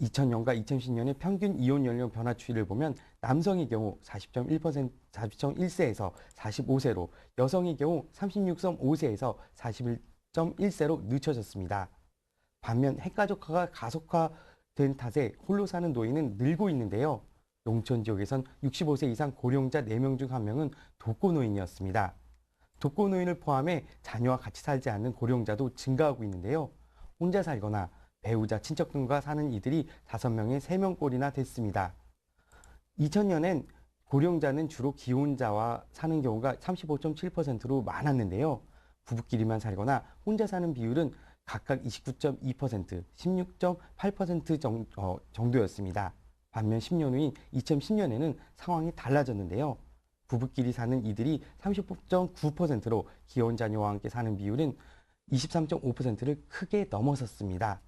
2000년과 2010년의 평균 이혼 연령 변화 추이를 보면 남성의 경우 40.1세에서 45세로, 여성의 경우 36.5세에서 41.1세로 늦춰졌습니다. 반면 핵가족화가 가속화된 탓에 홀로 사는 노인은 늘고 있는데요. 농촌 지역에선 65세 이상 고령자 4명 중 1명은 독거노인이었습니다. 독거노인을 포함해 자녀와 같이 살지 않는 고령자도 증가하고 있는데요. 혼자 살거나 배우자, 친척 등과 사는 이들이 5명에 3명꼴이나 됐습니다. 2000년엔 고령자는 주로 기혼자와 사는 경우가 35.7%로 많았는데요. 부부끼리만 살거나 혼자 사는 비율은 각각 29.2%, 16.8% 정도였습니다. 반면 10년 후인 2010년에는 상황이 달라졌는데요. 부부끼리 사는 이들이 30.9%로 기혼 자녀와 함께 사는 비율은 23.5%를 크게 넘어섰습니다.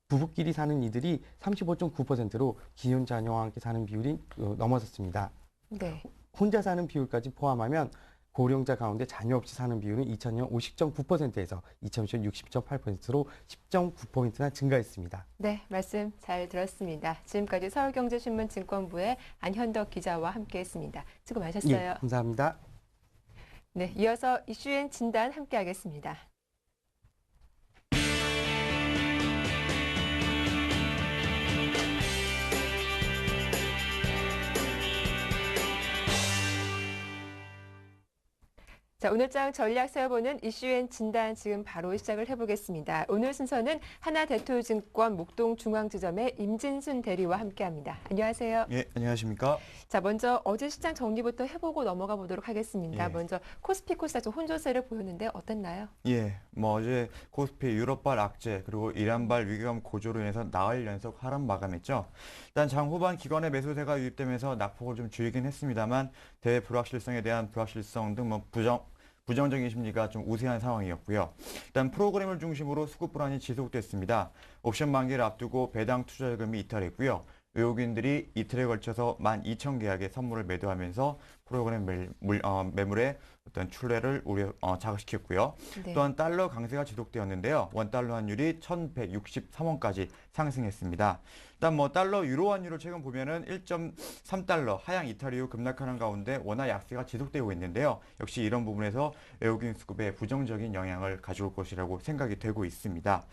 부부끼리 사는 이들이 35.9%로 기혼 자녀와 함께 사는 비율이 넘어섰습니다. 네. 혼자 사는 비율까지 포함하면 고령자 가운데 자녀 없이 사는 비율은 2000년 50.9%에서 2010년 60.8%로 10.9포인트나 증가했습니다. 네, 말씀 잘 들었습니다. 지금까지 서울경제신문 증권부의 안현덕 기자와 함께했습니다. 수고 많으셨어요. 예, 감사합니다. 네, 이어서 이슈엔 진단 함께하겠습니다. 자, 오늘장 전략 세워보는 이슈엔 진단 지금 바로 시작을 해보겠습니다. 오늘 순서는 하나대투증권 목동중앙지점의 임진순 대리와 함께합니다. 안녕하세요. 예, 안녕하십니까? 자, 먼저 어제 시장 정리부터 해보고 넘어가 보도록 하겠습니다. 예. 먼저 코스피 코스닥 좀 혼조세를 보였는데 어땠나요? 예, 어제 코스피 유럽발 악재 그리고 이란발 위기감 고조로 인해서 나흘 연속 하락 마감했죠. 일단 장 후반 기관의 매수세가 유입되면서 낙폭을 좀 줄이긴 했습니다만 대외 불확실성에 대한 불확실성 등 부정적인 심리가 좀 우세한 상황이었고요. 일단 프로그램을 중심으로 수급 불안이 지속됐습니다. 옵션 만기를 앞두고 배당 투자자금이 이탈했고요. 외국인들이 이틀에 걸쳐서 12,000계약의 선물을 매도하면서 프로그램 매물의 어떤 출회를 자극시켰고요. 네. 또한 달러 강세가 지속되었는데요. 원달러 환율이 1,163원까지 상승했습니다. 일단 달러 유로 환율을 최근 보면은 1.3달러 하향 이탈 이후 급락하는 가운데 원화 약세가 지속되고 있는데요. 역시 이런 부분에서 외국인 수급에 부정적인 영향을 가져올 것이라고 생각이 되고 있습니다.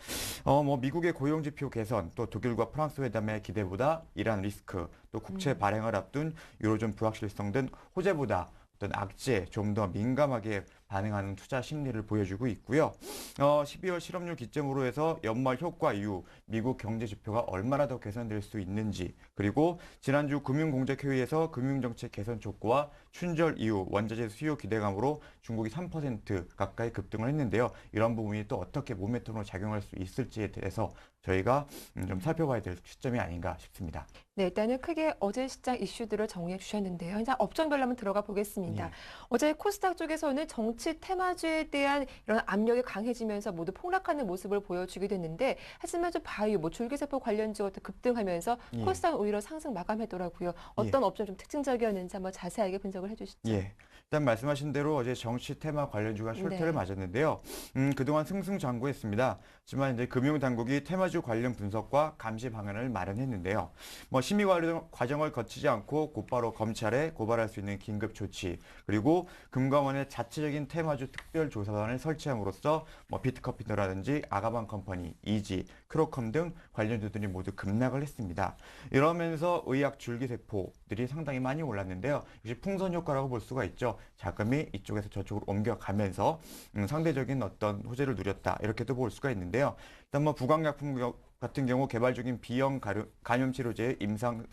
미국의 고용 지표 개선, 또 독일과 프랑스 회담의 기대보다 이란 리스크, 또 국채 발행을 앞둔 유로존 불확실성 등 호재보다 어떤 악재에 좀 더 민감하게 반응하는 투자 심리를 보여주고 있고요. 12월 실업률 기점으로 해서 연말 효과 이후 미국 경제 지표가 얼마나 더 개선될 수 있는지, 그리고 지난주 금융공작회의에서 금융정책 개선 촉구와 춘절 이후 원자재 수요 기대감으로 중국이 3% 가까이 급등을 했는데요. 이런 부분이 또 어떻게 모멘텀으로 작용할 수 있을지에 대해서 저희가 좀 살펴봐야 될 시점이 아닌가 싶습니다. 네, 일단은 크게 어제 시장 이슈들을 정리해 주셨는데요. 이제 업종별로 한번 들어가 보겠습니다. 예. 어제 코스닥 쪽에서는 정치 테마주에 대한 이런 압력이 강해지면서 모두 폭락하는 모습을 보여주게 됐는데, 하지만 좀 바이오, 줄기세포 관련주가 급등하면서 예. 코스닥은 오히려 상승 마감했더라고요. 어떤 업종 좀 특징적이었는지 한번 자세하게 분석을 해주시죠. 예. 일단 말씀하신 대로 어제 정치 테마 관련주가 숄트를 네. 맞았는데요. 그동안 승승장구했습니다. 하지만 이제 금융당국이 테마주 관련 분석과 감시 방안을 마련했는데요. 뭐 심의 과정을 거치지 않고 곧바로 검찰에 고발할 수 있는 긴급 조치, 그리고 금감원의 자체적인 테마주 특별조사단을 설치함으로써 뭐 비트커피너라든지 아가방 컴퍼니, 이지, 크로컴 등 관련주들이 모두 급락을 했습니다. 이러면서 의학 줄기세포들이 상당히 많이 올랐는데요. 역시 풍선 효과라고 볼 수가 있죠. 자금이 이쪽에서 저쪽으로 옮겨가면서 상대적인 어떤 호재를 누렸다, 이렇게도 볼 수가 있는데요. 일단 뭐 부강약품 같은 경우 개발 중인 비형 간염 치료제의 일상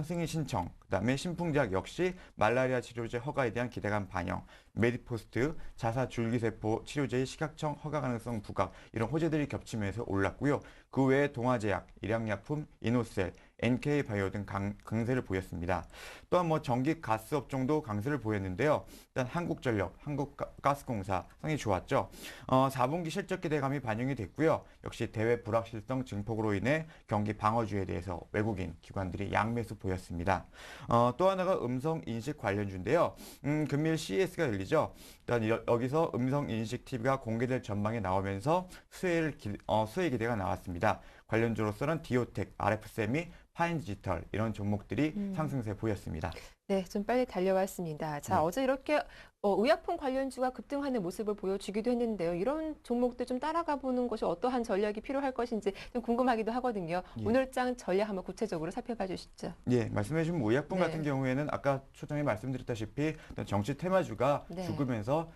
승인 신청, 그다음에 신풍제약 역시 말라리아 치료제 허가에 대한 기대감 반영, 메디포스트 자사 줄기세포 치료제의 시각청 허가 가능성 부각, 이런 호재들이 겹치면서 올랐고요. 그 외에 동아제약, 일양약품, 이노셀, NK바이오 등 강세를 보였습니다. 또한 뭐 전기 가스 업종도 강세를 보였는데요. 일단 한국전력, 한국가스공사 상당히 좋았죠. 4분기 실적 기대감이 반영이 됐고요. 역시 대외 불확실성 증폭으로 인해 경기 방어주에 대해서 외국인 기관들이 양매수 보였습니다. 또 하나가 음성 인식 관련주인데요. 금일 CES가 열리죠. 일단 여기서 음성 인식 TV가 공개될 전망이 나오면서 수혜 기대가 나왔습니다. 관련주로서는 디오텍, RF세미, 파인디지털 이런 종목들이 상승세 보였습니다. 네, 좀 빨리 달려왔습니다. 자, 네. 어제 이렇게 의약품 관련주가 급등하는 모습을 보여주기도 했는데요. 이런 종목들 좀 따라가 보는 것이 어떠한 전략이 필요할 것인지 좀 궁금하기도 하거든요. 예. 오늘장 전략 한번 구체적으로 살펴봐 주시죠. 예, 말씀해 주신 의약품 네. 같은 경우에는 아까 초장에 말씀드렸다시피 어떤 정치 테마주가 네. 죽으면서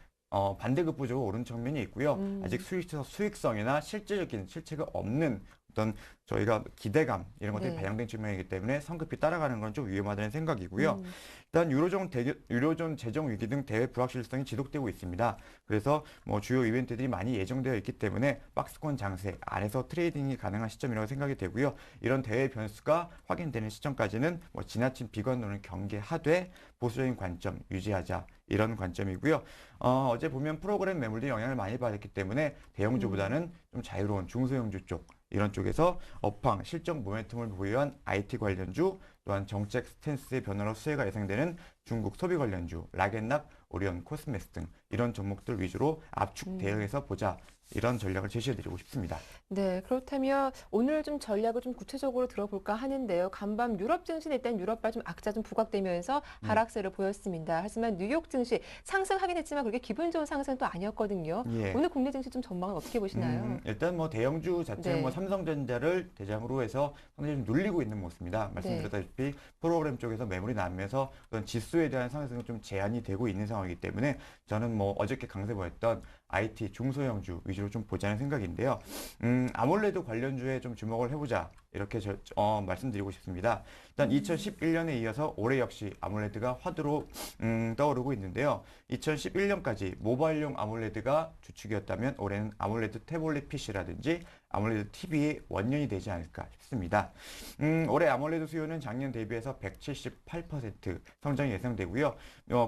반대급부적으로 오른 측면이 있고요. 아직 수익성이나 실체가 없는 어떤 저희가 기대감 이런 것들이 네. 반영된 측면이기 때문에 성급히 따라가는 건 좀 위험하다는 생각이고요. 일단 유로존 재정 위기 등 대외 불확실성이 지속되고 있습니다. 그래서 뭐 주요 이벤트들이 많이 예정되어 있기 때문에 박스권 장세 안에서 트레이딩이 가능한 시점이라고 생각이 되고요. 이런 대외 변수가 확인되는 시점까지는 뭐 지나친 비관론을 경계하되 보수적인 관점 유지하자, 이런 관점이고요. 어제 보면 프로그램 매물들이 영향을 많이 받았기 때문에 대형주보다는 좀 자유로운 중소형주 쪽, 이런 쪽에서 업황, 실적 모멘텀을 보유한 IT 관련주, 또한 정책 스탠스의 변화로 수혜가 예상되는 중국 소비 관련주, 락앤락, 오리온, 코스메스 등 이런 종목들 위주로 압축 대응해서 보자, 이런 전략을 제시해드리고 싶습니다. 네, 그렇다면 오늘 좀 전략을 좀 구체적으로 들어볼까 하는데요. 간밤 유럽 증시 일단 유럽발 좀 악재 좀 부각되면서 하락세를 보였습니다. 하지만 뉴욕 증시 상승하긴 했지만 그렇게 기분 좋은 상승은 또 아니었거든요. 예. 오늘 국내 증시 좀 전망은 어떻게 보시나요? 일단 뭐 대형주 자체는 네. 뭐 삼성전자를 대장으로 해서 상당히 좀 눌리고 있는 모습입니다. 말씀드렸다시피 프로그램 쪽에서 매물이 나면서 그런 지수에 대한 상승은 좀 제한이 되고 있는 상황이기 때문에 저는 뭐 어저께 강세 보였던 IT 중소형주 위주로 좀 보자는 생각인데요. 아몰레드 관련주에 좀 주목을 해보자, 이렇게 말씀드리고 싶습니다. 일단 2011년에 이어서 올해 역시 아몰레드가 화두로 떠오르고 있는데요. 2011년까지 모바일용 아몰레드가 주축이었다면 올해는 아몰레드 태블릿 PC라든지 아몰레드 TV의 원년이 되지 않을까 싶습니다. 올해 아몰레드 수요는 작년 대비해서 178% 성장이 예상되고요.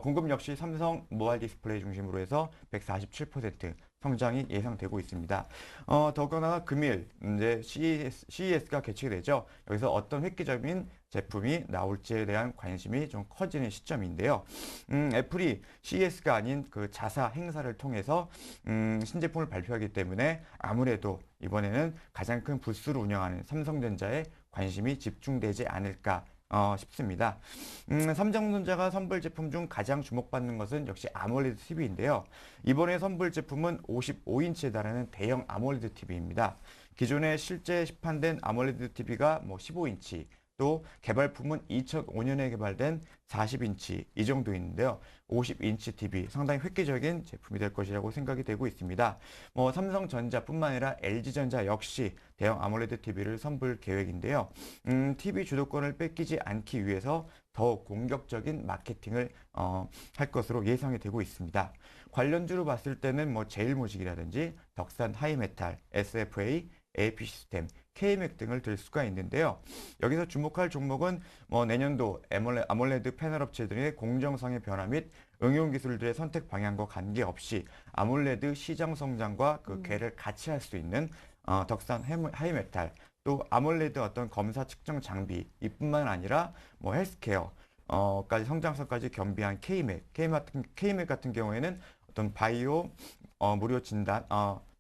공급 역시 삼성 모바일 디스플레이 중심으로 해서 147% 성장이 예상되고 있습니다. 더구나 금일 이제 CES가 개최가 되죠. 여기서 어떤 획기적인 제품이 나올지에 대한 관심이 좀 커지는 시점인데요. 애플이 CES가 아닌 그 자사 행사를 통해서 신제품을 발표하기 때문에 아무래도 이번에는 가장 큰 부스를 운영하는 삼성전자에 관심이 집중되지 않을까 싶습니다. 삼성전자가 선보일 제품 중 가장 주목받는 것은 역시 아몰레드 TV인데요. 이번에 선보일 제품은 55인치에 달하는 대형 아몰레드 TV입니다. 기존에 실제 시판된 아몰레드 TV가 뭐 15인치, 또 개발품은 2005년에 개발된 40인치 이 정도 있는데요. 50인치 TV 상당히 획기적인 제품이 될 것이라고 생각이 되고 있습니다. 뭐 삼성전자뿐만 아니라 LG전자 역시 대형 아몰레드 TV를 선보일 계획인데요. TV 주도권을 뺏기지 않기 위해서 더욱 공격적인 마케팅을 할 것으로 예상이 되고 있습니다. 관련주로 봤을 때는 뭐 제일모직이라든지 덕산 하이메탈, SFA, AP시스템, KMEC 등을 들 수가 있는데요. 여기서 주목할 종목은 뭐 내년도 아몰레드 패널 업체들의 공정성의 변화 및 응용 기술들의 선택 방향과 관계없이 아몰레드 시장 성장과 그 궤를 같이 할 수 있는 덕산 하이메탈, 또 아몰레드 어떤 검사 측정 장비 이뿐만 아니라 뭐 헬스케어, 까지 성장성까지 겸비한 K맥 같은 경우에는 어떤 바이오 무료 진단,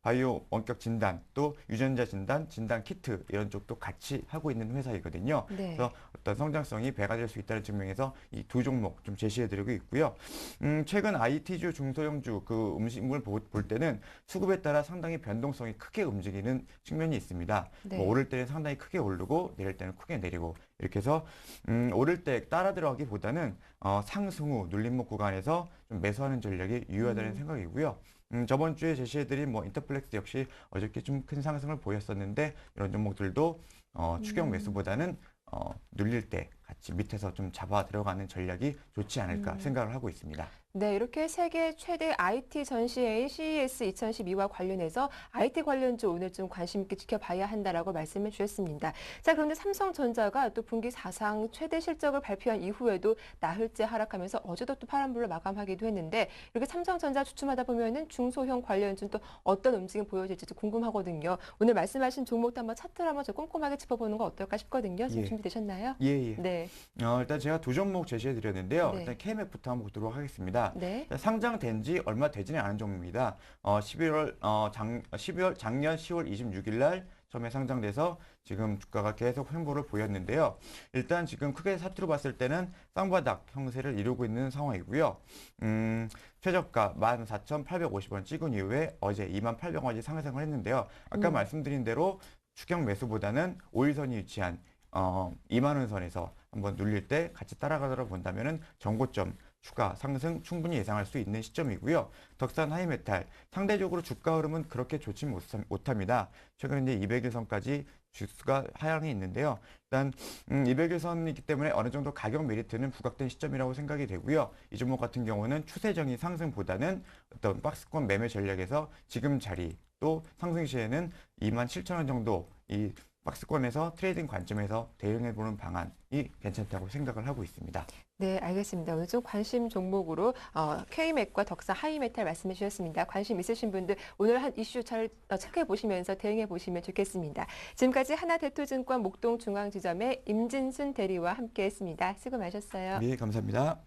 바이오 원격 진단, 또 유전자 진단, 진단 키트 이런 쪽도 같이 하고 있는 회사이거든요. 네. 그래서 어떤 성장성이 배가 될 수 있다는 측면에서 이 두 종목 좀 제시해드리고 있고요. 최근 IT주, 중소형주 그 음식물 볼 때는 수급에 따라 상당히 변동성이 크게 움직이는 측면이 있습니다. 네. 뭐 오를 때는 상당히 크게 오르고 내릴 때는 크게 내리고 이렇게 해서 오를 때 따라 들어가기보다는 상승 후 눌림목 구간에서 좀 매수하는 전략이 유효하다는 생각이고요. 저번 주에 제시해드린 뭐 인터플렉스 역시 어저께 좀 큰 상승을 보였었는데 이런 종목들도 추격 매수보다는 눌릴 때 같이 밑에서 좀 잡아 들어가는 전략이 좋지 않을까 생각을 하고 있습니다. 네, 이렇게 세계 최대 IT 전시회인 CES 2012와 관련해서 IT 관련주 오늘 좀 관심 있게 지켜봐야 한다라고 말씀해 주셨습니다. 자, 그런데 삼성전자가 또 분기 사상 최대 실적을 발표한 이후에도 나흘째 하락하면서 어제도 또 파란불로 마감하기도 했는데 이렇게 삼성전자 주춤하다 보면은 중소형 관련주는 또 어떤 움직임 보여질지 궁금하거든요. 오늘 말씀하신 종목도 한번 차트를 한번 좀 꼼꼼하게 짚어보는 거 어떨까 싶거든요. 지금 예. 준비되셨나요? 예. 네. 일단 제가 두 종목 제시해드렸는데요. 네. 일단 KMF부터 한번 보도록 하겠습니다. 네. 상장된 지 얼마 되지는 않은 종목입니다. 12월 작년 10월 26일 날 처음에 상장돼서 지금 주가가 계속 횡보를 보였는데요. 일단 지금 크게 차트로 봤을 때는 쌍바닥 형태를 이루고 있는 상황이고요. 최저가 14,850원 찍은 이후에 어제 28,000원까지 상승을 했는데요. 아까 말씀드린 대로 추격 매수보다는 5일선이 위치한 2만 원 선에서 한번 눌릴 때 같이 따라가도록 본다면은 정고점 추가 상승 충분히 예상할 수 있는 시점이고요. 덕산 하이메탈 상대적으로 주가 흐름은 그렇게 좋지 못합니다. 최근 이제 200일선까지 주수가 하향이 있는데요. 일단 200일선이기 때문에 어느 정도 가격 메리트는 부각된 시점이라고 생각이 되고요. 이 종목 같은 경우는 추세적인 상승보다는 어떤 박스권 매매 전략에서 지금 자리 또 상승 시에는 27,000원 정도 이 박스권에서 트레이딩 관점에서 대응해보는 방안이 괜찮다고 생각을 하고 있습니다. 네, 알겠습니다. 오늘 좀 관심 종목으로 K맥과 덕산 하이메탈 말씀해 주셨습니다. 관심 있으신 분들 오늘 한 이슈 잘 체크해 보시면서 대응해 보시면 좋겠습니다. 지금까지 하나대투증권 목동중앙지점의 임진순 대리와 함께했습니다. 수고 많으셨어요. 네, 감사합니다.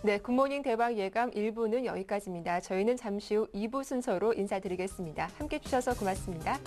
네, 굿모닝 대박 예감 1부는 여기까지입니다. 저희는 잠시 후 2부 순서로 인사드리겠습니다. 함께 해주셔서 고맙습니다.